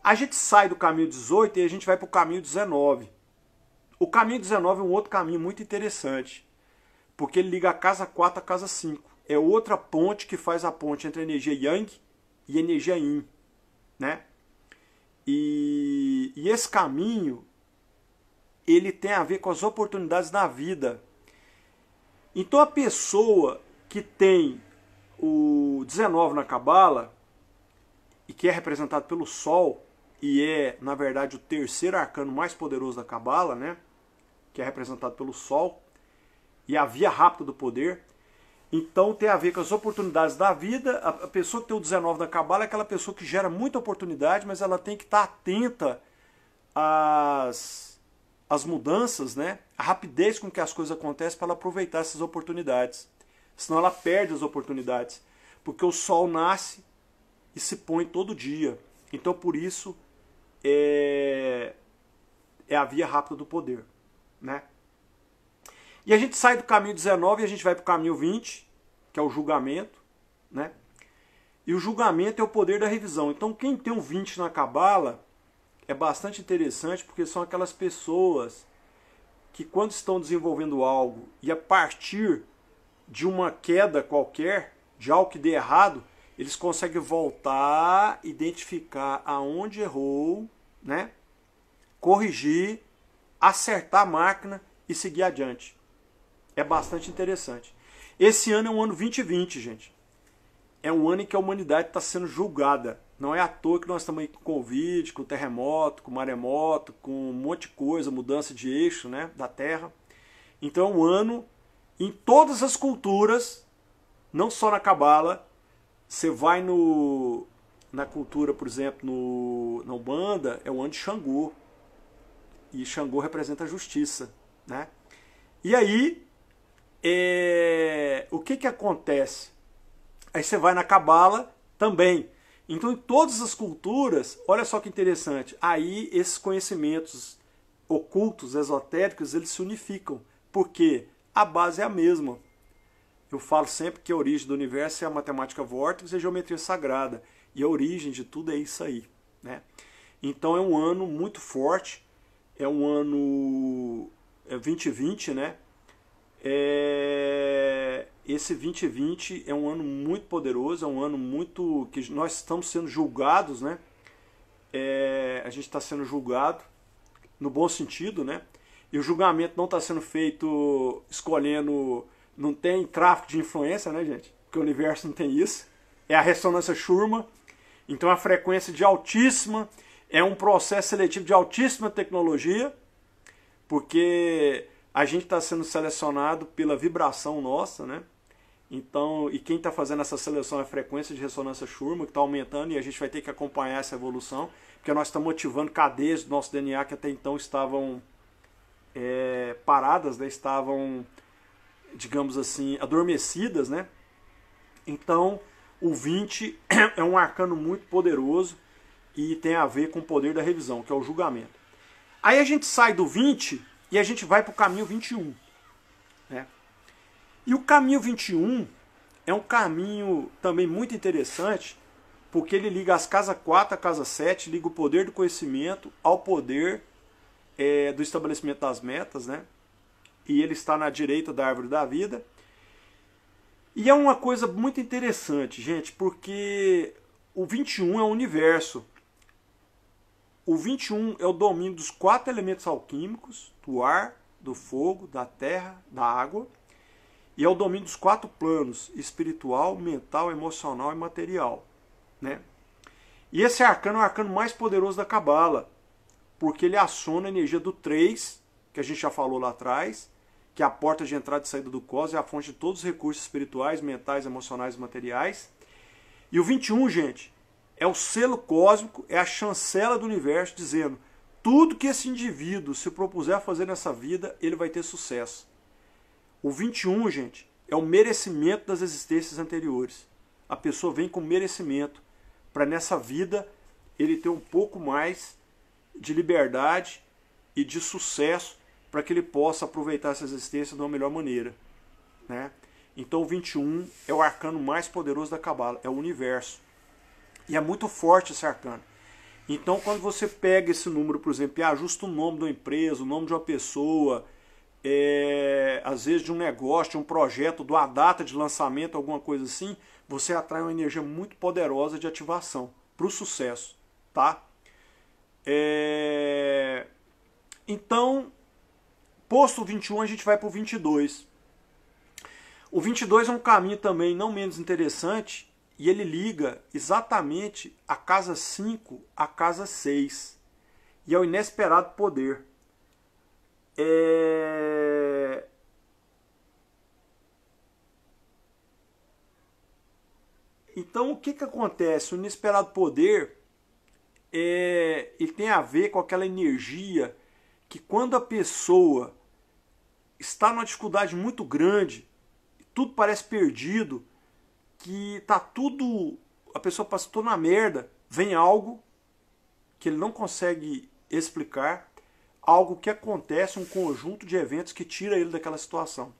A gente sai do caminho 18 e a gente vai para o caminho 19. O caminho 19 é um outro caminho muito interessante, porque ele liga a casa 4 à casa 5. É outra ponte que faz a ponte entre a energia Yang e a energia Yin, né? E esse caminho, ele tem a ver com as oportunidades da vida. Então a pessoa que tem o 19 na Cabala, e que é representado pelo Sol, e é, na verdade, o terceiro arcano mais poderoso da Cabala, né? Que é representado pelo Sol, e a via rápida do poder. Então tem a ver com as oportunidades da vida. A pessoa que tem o 19 na Cabala é aquela pessoa que gera muita oportunidade, mas ela tem que estar atenta às mudanças, né? A rapidez com que as coisas acontecem para ela aproveitar essas oportunidades. Senão ela perde as oportunidades. Porque o Sol nasce e se põe todo dia. Então por isso é a via rápida do poder, né? E a gente sai do caminho 19 e a gente vai para o caminho 20, que é o julgamento, né? E o julgamento é o poder da revisão. Então quem tem um 20 na Cabala é bastante interessante, porque são aquelas pessoas que quando estão desenvolvendo algo e a partir de uma queda qualquer, de algo que dê errado, eles conseguem voltar, identificar aonde errou, né? Corrigir, acertar a máquina e seguir adiante. É bastante interessante. Esse ano é um ano 2020, gente. É um ano em que a humanidade está sendo julgada. Não é à toa que nós estamos aí com Covid, com terremoto, com maremoto, com um monte de coisa, mudança de eixo, né, da Terra. Então é um ano em todas as culturas, não só na Cabala. Você vai na cultura, por exemplo, na Umbanda, é o ano de Xangô. E Xangô representa a justiça, né? E aí, o que acontece? Aí você vai na Cabala também. Então, em todas as culturas, olha só que interessante, aí esses conhecimentos ocultos, esotéricos, eles se unificam. Porque a base é a mesma. Eu falo sempre que a origem do universo é a matemática vórtice e a geometria sagrada. E a origem de tudo é isso aí, né? Então é um ano muito forte, é um ano 2020, né? Esse 2020 é um ano muito poderoso, é um ano muito que nós estamos sendo julgados, né? A gente está sendo julgado no bom sentido, né? E o julgamento não está sendo feito escolhendo, não tem tráfico de influência, né, gente? Porque o universo não tem isso. É a ressonância Schumann. Então a frequência de altíssima É um processo seletivo de altíssima tecnologia, porque a gente está sendo selecionado pela vibração nossa, né? Então, e quem está fazendo essa seleção é a frequência de ressonância Schumann, que está aumentando, e a gente vai ter que acompanhar essa evolução, porque nós estamos ativando cadeias do nosso DNA que até então estavam paradas, né? Estavam, digamos assim, adormecidas, né? Então, o 20 é um arcano muito poderoso e tem a ver com o poder da revisão, que é o julgamento. Aí a gente sai do 20 e a gente vai para o caminho 21. Né? E o caminho 21 é um caminho também muito interessante, porque ele liga as casas 4 à casa 7, liga o poder do conhecimento ao poder do estabelecimento das metas, né? E ele está na direita da árvore da vida. E é uma coisa muito interessante, gente, porque o 21 é o universo. O 21 é o domínio dos 4 elementos alquímicos, do ar, do fogo, da terra, da água. E é o domínio dos 4 planos, espiritual, mental, emocional e material. Né? E esse arcano é o arcano mais poderoso da Cabala, porque ele aciona a energia do 3, que a gente já falou lá atrás, que é a porta de entrada e saída do cosmos, é a fonte de todos os recursos espirituais, mentais, emocionais e materiais. E o 21, gente, é o selo cósmico, é a chancela do universo, dizendo tudo que esse indivíduo se propuser a fazer nessa vida, ele vai ter sucesso. O 21, gente, é o merecimento das existências anteriores. A pessoa vem com merecimento para nessa vida ele ter um pouco mais de liberdade e de sucesso para que ele possa aproveitar essa existência de uma melhor maneira. Né? Então o 21 é o arcano mais poderoso da Cabala, é o universo. E é muito forte esse arcano. Então quando você pega esse número, por exemplo, e ajusta o nome de uma empresa, o nome de uma pessoa, às vezes de um negócio, de um projeto, de uma data de lançamento, alguma coisa assim, você atrai uma energia muito poderosa de ativação para o sucesso. Tá? Então, posto o 21, a gente vai para o 22. O 22 é um caminho também não menos interessante, e ele liga exatamente a casa 5 à casa 6. E é o inesperado poder. Então, o que acontece? O inesperado poder ele tem a ver com aquela energia que quando a pessoa está numa dificuldade muito grande, tudo parece perdido, que tá tudo, a pessoa passa toda na merda, vem algo que ele não consegue explicar, algo que acontece, um conjunto de eventos que tira ele daquela situação.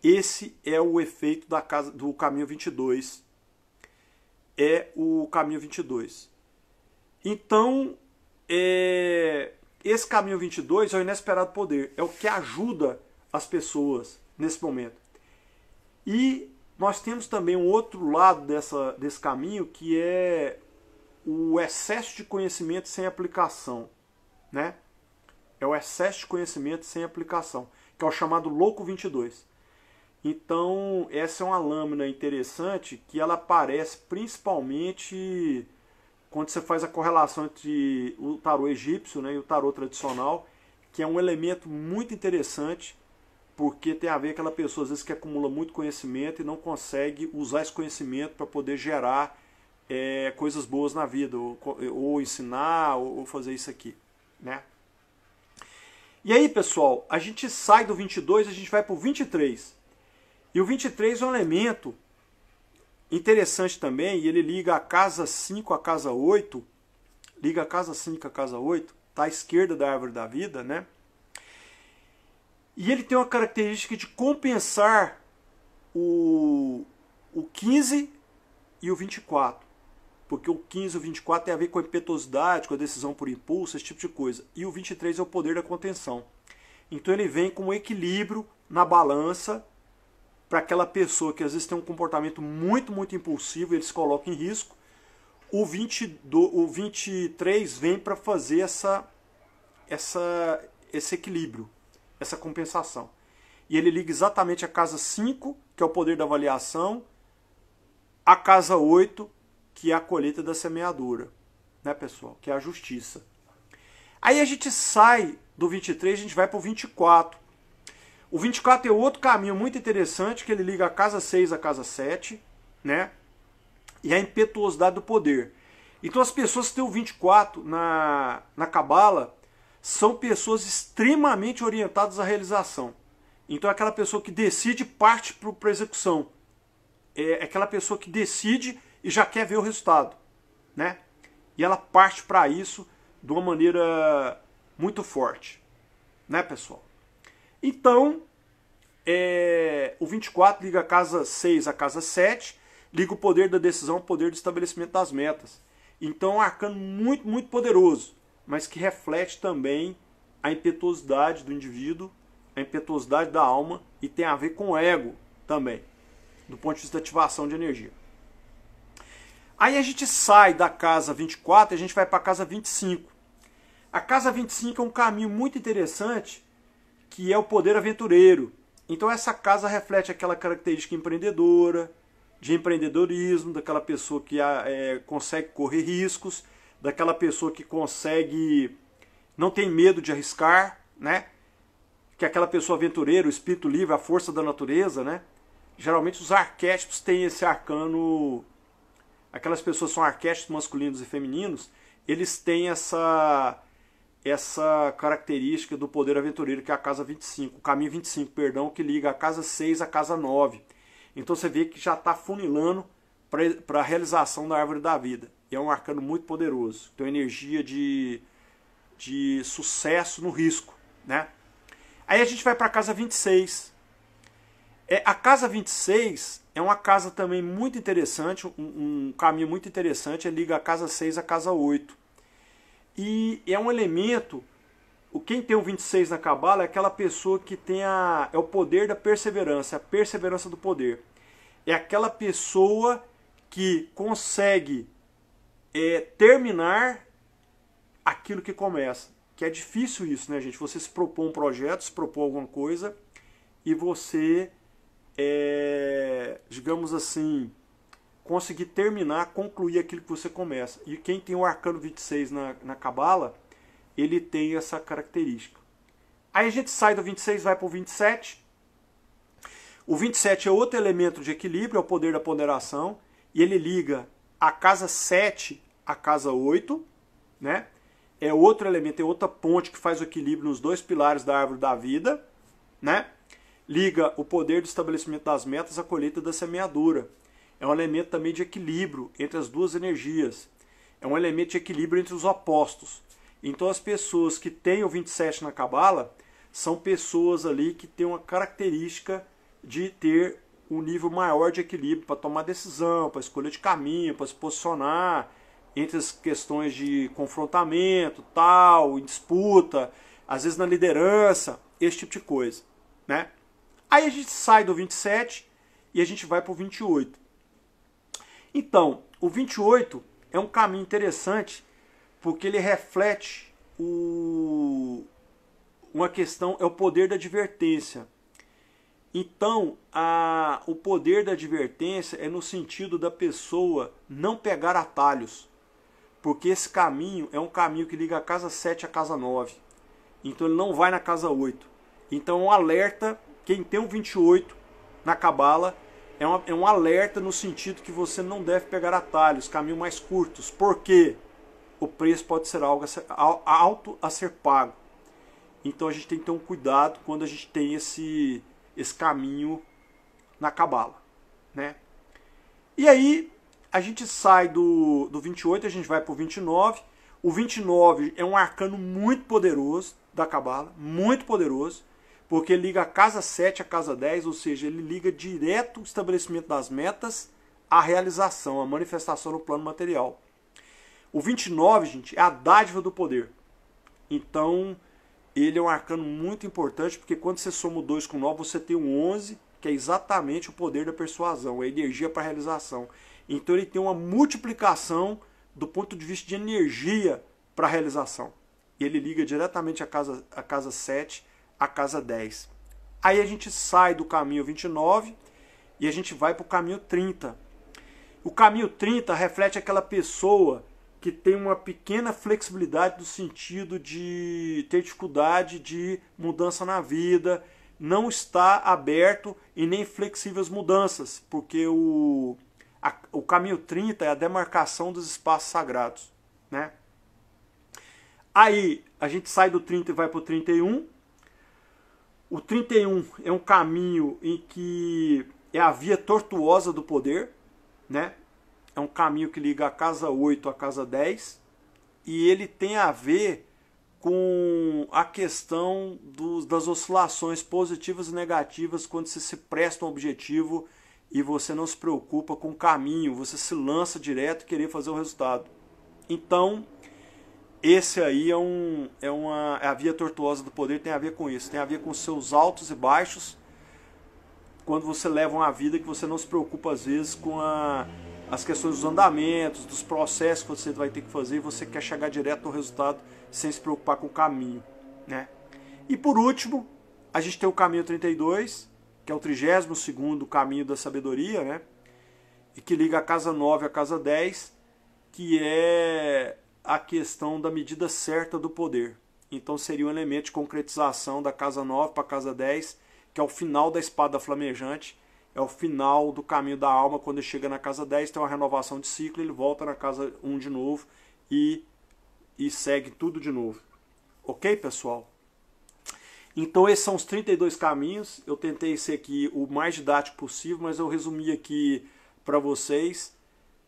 Esse é o efeito do caminho 22. É o caminho 22. Então, esse caminho 22 é o inesperado poder, é o que ajuda as pessoas nesse momento. E nós temos também um outro lado desse caminho, que é o excesso de conhecimento sem aplicação. Né? É o excesso de conhecimento sem aplicação, que é o chamado louco 22. Então, essa é uma lâmina interessante que ela aparece principalmente quando você faz a correlação entre o tarô egípcio, né, e o tarô tradicional, que é um elemento muito interessante, porque tem a ver com aquela pessoa às vezes que acumula muito conhecimento e não consegue usar esse conhecimento para poder gerar coisas boas na vida, ou ensinar, ou fazer isso aqui. Né? E aí, pessoal, a gente sai do 22 e a gente vai para o 23. E o 23 é um elemento interessante também, e ele liga a casa 5 à casa 8, liga a casa 5 à casa 8, está à esquerda da árvore da vida, né? E ele tem uma característica de compensar o 15 e o 24. Porque o 15 e o 24 tem a ver com a impetuosidade, com a decisão por impulso, esse tipo de coisa. E o 23 é o poder da contenção. Então ele vem com um equilíbrio na balança para aquela pessoa que às vezes tem um comportamento muito, muito impulsivo e ele se coloca em risco. O 23 vem para fazer esse equilíbrio, essa compensação. E ele liga exatamente a casa 5, que é o poder da avaliação, a casa 8, que é a colheita da semeadura. né, pessoal? Que é a justiça. Aí a gente sai do 23, a gente vai para o 24. O 24 é outro caminho muito interessante, que ele liga a casa 6 à casa 7, né? E a impetuosidade do poder. Então as pessoas que têm o 24 na Cabala são pessoas extremamente orientadas à realização. Então é aquela pessoa que decide e parte para a execução. É aquela pessoa que decide e já quer ver o resultado, né? E ela parte para isso de uma maneira muito forte, né, pessoal? Então, o 24 liga a casa 6 à casa 7, liga o poder da decisão ao poder do estabelecimento das metas. Então é um arcano muito, muito poderoso, mas que reflete também a impetuosidade do indivíduo, a impetuosidade da alma, e tem a ver com o ego também, do ponto de vista da ativação de energia. Aí a gente sai da casa 24 e a gente vai para a casa 25. A casa 25 é um caminho muito interessante, que é o poder aventureiro. Então essa casa reflete aquela característica empreendedora, de empreendedorismo, daquela pessoa que consegue correr riscos, daquela pessoa que consegue, não tem medo de arriscar, né? Que é aquela pessoa aventureira, o espírito livre, a força da natureza, né? Geralmente os arquétipos têm esse arcano, aquelas pessoas são arquétipos masculinos e femininos, eles têm essa característica do poder aventureiro, que é a casa 25, o caminho 25, perdão, que liga a casa 6 à casa 9. Então você vê que já está funilando para a realização da árvore da vida. E é um arcano muito poderoso. Tem energia de sucesso no risco, né? Aí a gente vai para a casa 26. A casa 26 é uma casa também muito interessante, um caminho muito interessante, ele liga a casa 6 à casa 8. E é um elemento, quem tem o 26 na Cabala é aquela pessoa que tem é o poder da perseverança, a perseverança do poder. É aquela pessoa que consegue terminar aquilo que começa. Que é difícil isso, né, gente? Você se propor um projeto, se propor alguma coisa e você, digamos assim, conseguir terminar, concluir aquilo que você começa. E quem tem o arcano 26 na Cabala, ele tem essa característica. Aí a gente sai do 26 e vai para o 27. O 27 é outro elemento de equilíbrio, é o poder da ponderação, e ele liga a casa 7 à casa 8, né? É outro elemento, é outra ponte que faz o equilíbrio nos dois pilares da árvore da vida, né? Liga o poder do estabelecimento das metas à colheita da semeadura. É um elemento também de equilíbrio entre as duas energias. É um elemento de equilíbrio entre os opostos. Então as pessoas que têm o 27 na Cabala são pessoas ali que têm uma característica de ter um nível maior de equilíbrio para tomar decisão, para escolha de caminho, para se posicionar entre as questões de confrontamento, tal, em disputa, às vezes na liderança, esse tipo de coisa, né? Aí a gente sai do 27 e a gente vai para o 28. Então, o 28 é um caminho interessante porque ele reflete uma questão, é o poder da advertência. Então, o poder da advertência é no sentido da pessoa não pegar atalhos, porque esse caminho é um caminho que liga a casa 7 à casa 9. Então ele não vai na casa 8. Então é um alerta, quem tem o 28 na Cabala, é um alerta no sentido que você não deve pegar atalhos, caminhos mais curtos. Por quê? O preço pode ser alto a ser pago. Então a gente tem que ter um cuidado quando a gente tem esse caminho na Cabala, né? E aí a gente sai do 28, a gente vai para o 29. O 29 é um arcano muito poderoso da Cabala, muito poderoso, porque ele liga a casa 7 à casa 10, ou seja, ele liga direto o estabelecimento das metas à realização, à manifestação no plano material. O 29, gente, é a dádiva do poder. Então, ele é um arcano muito importante, porque quando você soma o 2 com o 9, você tem um 11, que é exatamente o poder da persuasão, a energia para a realização. Então ele tem uma multiplicação do ponto de vista de energia para a realização. E ele liga diretamente a casa 7, a casa 10. Aí a gente sai do caminho 29 e a gente vai para o caminho 30. O caminho 30 reflete aquela pessoa que tem uma pequena flexibilidade no sentido de ter dificuldade de mudança na vida, não está aberto e nem flexível às mudanças, porque o caminho 30 é a demarcação dos espaços sagrados, né? Aí a gente sai do 30 e vai para o 31. O 31 é um caminho em que é a via tortuosa do poder, né? É um caminho que liga a casa 8 à casa 10 e ele tem a ver com a questão das oscilações positivas e negativas quando você se presta um objetivo e você não se preocupa com o caminho, você se lança direto e querer fazer o resultado. Então, esse aí é a via tortuosa do poder, tem a ver com isso, tem a ver com seus altos e baixos, quando você leva uma vida que você não se preocupa às vezes com as questões dos andamentos, dos processos que você vai ter que fazer, e você quer chegar direto no resultado sem se preocupar com o caminho, né? E por último, a gente tem o caminho 32, que é o 32º caminho da sabedoria, né? E que liga a casa 9 à casa 10, que é a questão da medida certa do poder. Então seria um elemento de concretização da casa 9 para a casa 10, que é o final da espada flamejante, é o final do caminho da alma. Quando ele chega na casa 10, tem uma renovação de ciclo, ele volta na casa 1 de novo e segue tudo de novo. Ok, pessoal? Então esses são os 32 caminhos. Eu tentei ser aqui o mais didático possível, mas eu resumi aqui para vocês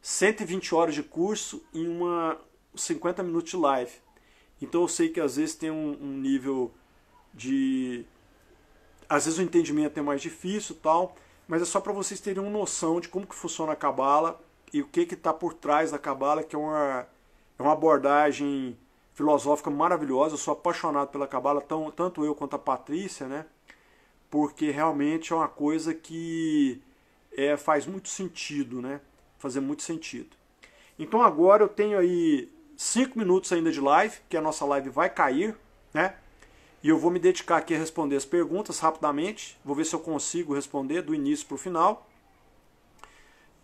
120 horas de curso em 50 minutos de live. Então eu sei que às vezes tem um nível de... Às vezes o entendimento é mais difícil e tal, mas é só para vocês terem uma noção de como que funciona a Cabala e o que está por trás da Cabala, que é uma abordagem filosófica maravilhosa. Eu sou apaixonado pela Cabala, tanto eu quanto a Patrícia, né? Porque realmente é uma coisa que faz muito sentido, né? Fazer muito sentido. Então agora eu tenho aí 5 minutos ainda de live, que a nossa live vai cair, né? E eu vou me dedicar aqui a responder as perguntas rapidamente. Vou ver se eu consigo responder do início para o final.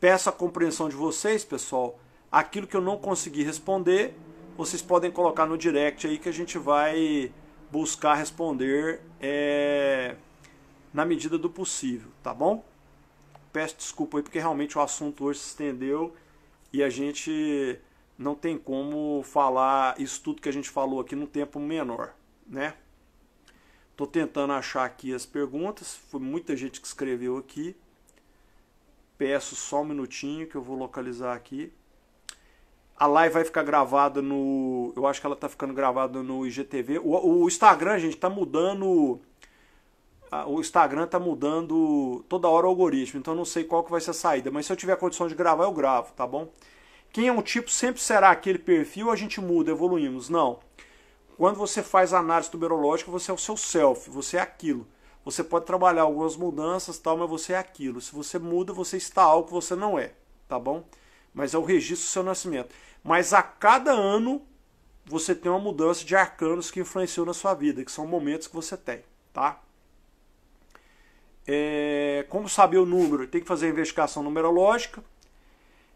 Peço a compreensão de vocês, pessoal. Aquilo que eu não consegui responder, vocês podem colocar no direct aí que a gente vai buscar responder na medida do possível, tá bom? Peço desculpa aí porque realmente o assunto hoje se estendeu e a gente não tem como falar isso tudo que a gente falou aqui num tempo menor, né? Estou tentando achar aqui as perguntas, foi muita gente que escreveu aqui. Peço só um minutinho que eu vou localizar aqui. A live vai ficar gravada no... Eu acho que ela está ficando gravada no IGTV. O Instagram, gente, está mudando... O Instagram está mudando toda hora o algoritmo, então eu não sei qual que vai ser a saída. Mas se eu tiver condição de gravar, eu gravo, tá bom? Quem é um tipo sempre será aquele perfil, a gente muda, evoluímos. Não. Quando você faz análise numerológica, você é o seu self, você é aquilo. Você pode trabalhar algumas mudanças, tal, mas você é aquilo. Se você muda, você está algo que você não é, tá bom? Mas é o registro do seu nascimento. Mas a cada ano, você tem uma mudança de arcanos que influenciou na sua vida, que são momentos que você tem, tá? Como saber o número? Tem que fazer a investigação numerológica.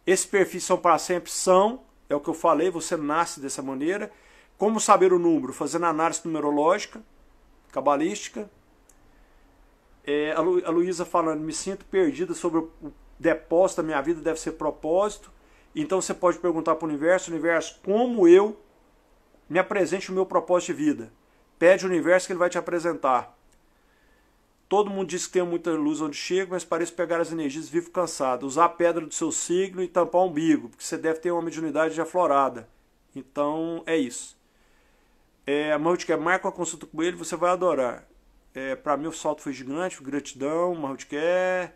Esses perfis são para sempre? São, é o que eu falei, você nasce dessa maneira. Como saber o número? Fazendo análise numerológica, cabalística. A Luísa falando, me sinto perdida sobre o depósito da minha vida, deve ser propósito. Então você pode perguntar para o universo, como eu me apresente o meu propósito de vida. Pede ao universo que ele vai te apresentar. Todo mundo diz que tem muita luz onde chega, mas parece pegar as energias vivo cansado. Usar a pedra do seu signo e tampar o umbigo, porque você deve ter uma mediunidade aflorada. Então é isso. Marrutiquer, marca uma consulta com ele, você vai adorar. Para mim o salto foi gigante, gratidão, Marrutiquer.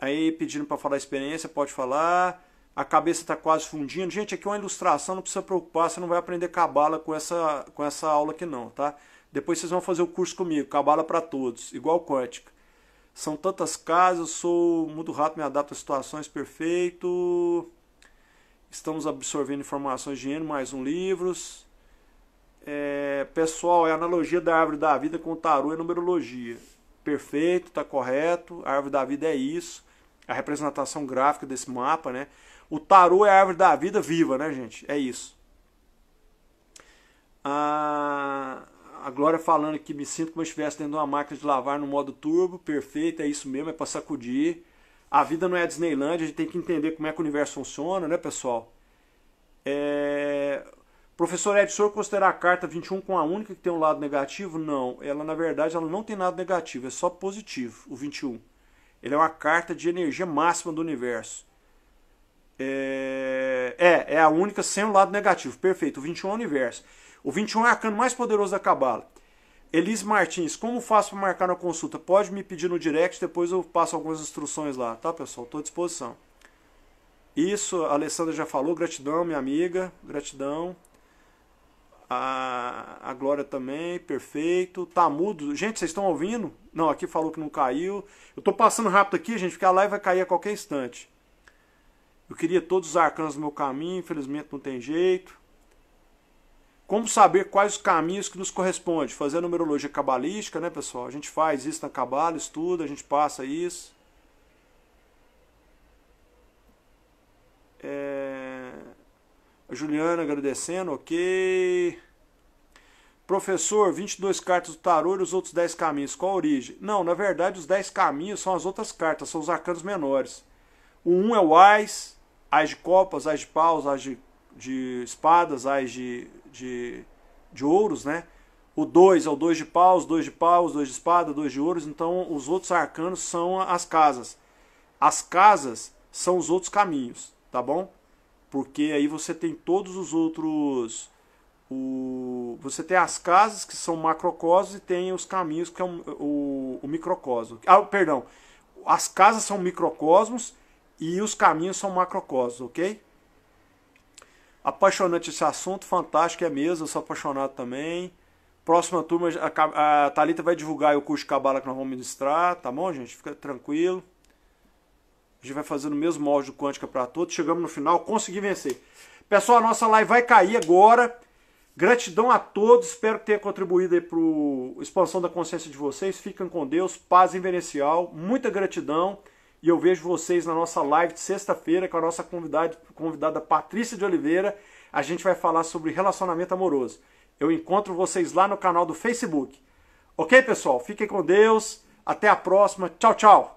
Aí pedindo para falar a experiência, pode falar. A cabeça está quase fundindo. Gente, aqui é uma ilustração, não precisa preocupar, você não vai aprender Cabala com essa aula aqui não, tá? Depois vocês vão fazer o curso comigo, Cabala para todos, igual quântica. São tantas casas, eu sou muito rápido, me adapto a situações, perfeito. Estamos absorvendo informações de N, mais livros. Pessoal, é a analogia da árvore da vida com o tarô e numerologia. Perfeito, está correto. A árvore da vida é isso. A representação gráfica desse mapa, né? O tarô é a árvore da vida viva, né, gente? É isso. A Glória falando que me sinto como se estivesse dentro de uma máquina de lavar no modo turbo. Perfeito, é isso mesmo, é para sacudir. A vida não é a Disneylândia, a gente tem que entender como é que o universo funciona, né, pessoal? Professor Ed, o senhor considera a carta 21 como a única que tem um lado negativo? Não, ela na verdade ela não tem nada negativo, é só positivo, o 21. Ele é uma carta de energia máxima do universo. É a única sem o lado negativo, perfeito, o 21 é o universo. O 21 é o arcano mais poderoso da Cabala. Elise Martins, como faço para marcar na consulta? Pode me pedir no direct, depois eu passo algumas instruções lá, tá, pessoal? Estou à disposição. Isso, a Alessandra já falou, gratidão, minha amiga, gratidão. A Glória também, perfeito. Tá mudo. Gente, vocês estão ouvindo? Não, aqui falou que não caiu. Eu tô passando rápido aqui, gente, porque a live vai cair a qualquer instante. Eu queria todos os arcanos do meu caminho, infelizmente não tem jeito. Como saber quais os caminhos que nos correspondem? Fazer a numerologia cabalística, né, pessoal? A gente faz isso na Cabala, estuda, a gente passa isso. A Juliana agradecendo, ok. Professor, 22 cartas do tarô e os outros 10 caminhos, qual a origem? Não, na verdade os 10 caminhos são as outras cartas, são os arcanos menores. O 1 é o Ás, Ás de copas, Ás de paus, Ás de espadas, Ás de ouros, né? O 2 é o 2 de paus, 2 de paus, 2 de espada, 2 de ouros. Então os outros arcanos são as casas. As casas são os outros caminhos, tá bom? Porque aí você tem todos os outros... Você tem as casas que são macrocosmos e tem os caminhos que é o microcosmo. Perdão. As casas são microcosmos e os caminhos são macrocosmos, ok? Apaixonante esse assunto, fantástico, é mesmo, eu sou apaixonado também. Próxima turma, a Thalita vai divulgar o curso de Cabala que nós vamos ministrar, tá bom, gente? Fica tranquilo. A gente vai fazer no mesmo molde do Quântica para todos. Chegamos no final, consegui vencer. Pessoal, a nossa live vai cair agora. Gratidão a todos, espero que tenha contribuído aí para a expansão da consciência de vocês. Fiquem com Deus, paz inverencial, muita gratidão. E eu vejo vocês na nossa live de sexta-feira com a nossa convidada Patrícia de Oliveira. A gente vai falar sobre relacionamento amoroso. Eu encontro vocês lá no canal do Facebook. Ok, pessoal? Fiquem com Deus. Até a próxima. Tchau, tchau.